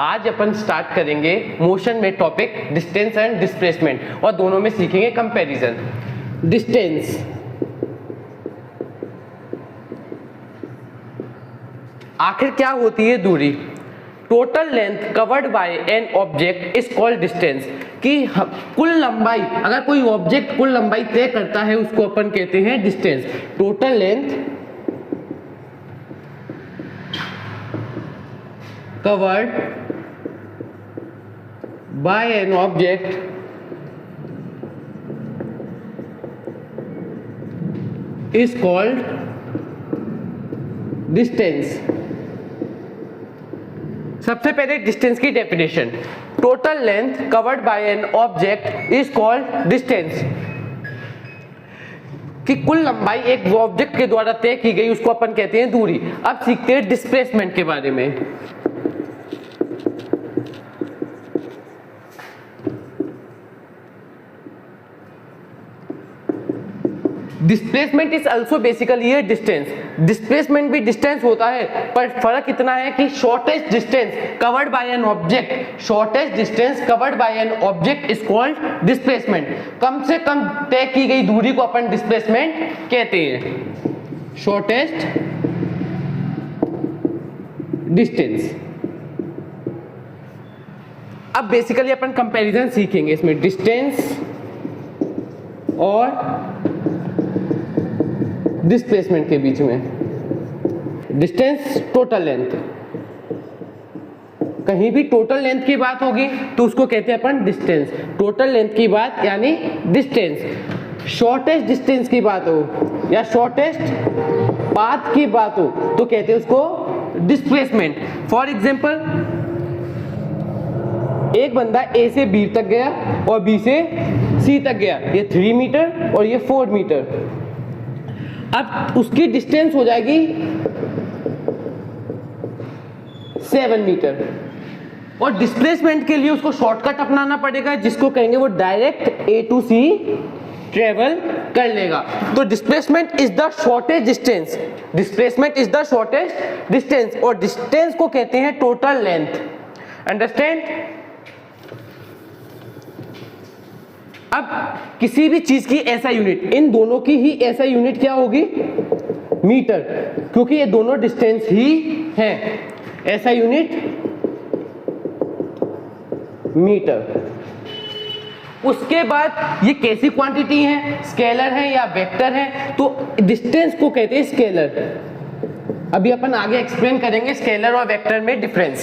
आज अपन स्टार्ट करेंगे मोशन में टॉपिक डिस्टेंस एंड डिस्प्लेसमेंट और दोनों में सीखेंगे कंपैरिजन। डिस्टेंस आखिर क्या होती है दूरी। Total length covered by an object is called distance, कि कुल लंबाई, अगर कोई ऑब्जेक्ट कुल लंबाई तय करता है उसको अपन कहते हैं distance. Total length covered by an object is called distance. सबसे पहले डिस्टेंस की definition, total length covered by an object is called distance, कि कुल लंबाई एक ऑब्जेक्ट के द्वारा तय की गई उसको अपन कहते हैं दूरी। अब सीखते हैं डिस्प्लेसमेंट के बारे में। डिस्प्लेसमेंट इज ऑल्सो बेसिकली ये डिस्टेंस। डिस्प्लेसमेंट भी डिस्टेंस होता है, पर फर्क इतना है कि shortest distance covered by an object, shortest distance covered by an object is called displacement. कम से कम तय की गई दूरी को अपन डिस्प्लेसमेंट कहते हैं। Shortest distance. अब बेसिकली अपन कंपैरिजन सीखेंगे इसमें डिस्टेंस और डिस्प्लेसमेंट के बीच में। डिस्टेंस टोटल लेंथ, कहीं भी टोटल लेंथ की बात होगी तो उसको कहते हैं अपन डिस्टेंस। टोटल लेंथ की बात यानी डिस्टेंस। शॉर्टेस्ट डिस्टेंस की बात हो या शॉर्टेस्ट पाथ की बात हो तो कहते हैं उसको डिस्प्लेसमेंट। फॉर एग्जांपल, एक बंदा ए से बी तक गया और बी से सी तक गया, ये 3 मीटर और ये 4 मीटर। अब उसकी डिस्टेंस हो जाएगी 7 मीटर, और डिस्प्लेसमेंट के लिए उसको शॉर्टकट अपनाना पड़ेगा जिसको कहेंगे वो direct A to C travel कर लेगा। तो displacement is the shortest distance. Displacement is the shortest distance और डिस्टेंस को कहते हैं टोटल लेंथ। अंडरस्टैंड। अब किसी भी चीज की एसआई यूनिट, इन दोनों की ही एसआई यूनिट क्या होगी? मीटर, क्योंकि ये दोनों डिस्टेंस ही हैं। SI unit metre. उसके बाद ये कैसी क्वांटिटी है, स्केलर है या वेक्टर है, तो डिस्टेंस को कहते हैं स्केलर। अभी अपन आगे एक्सप्लेन करेंगे स्केलर और वेक्टर में डिफरेंस।